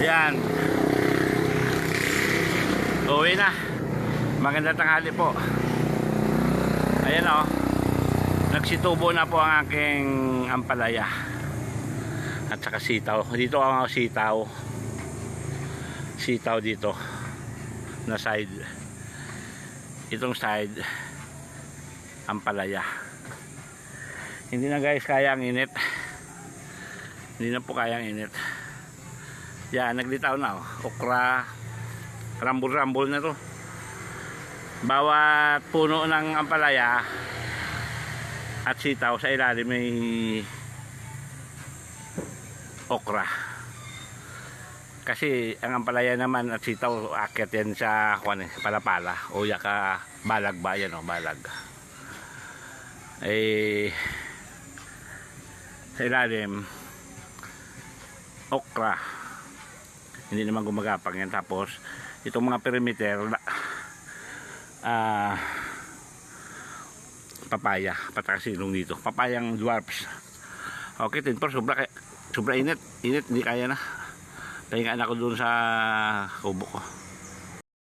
Yan. Uwi na. Magandang tanghali po. Ayan o. Nagsitubo na po ang aking ampalaya. At saka sitaw. Dito ang sitaw. Sitaw dito. Na side. Itong side. Ampalaya. Hindi na guys kaya ang init. Hindi na po kaya ang init. Yan, naglitaw na oh. Okra. Rambul-rambul na to. Bawat puno ng ampalaya at sitaw sa ilalim may okra. Kasi ang ampalaya naman at sitaw akyat yan sa palapala o yaka balag ba yan o balag. Sa ilalim okra. Hindi naman gumagapang yan. Tapos itong mga perimeter papaya, patakasilong dito, papayang dwarfs. Okay, 10 por sobra init, hindi kaya na. Pahingaan ako dun sa kubo ko.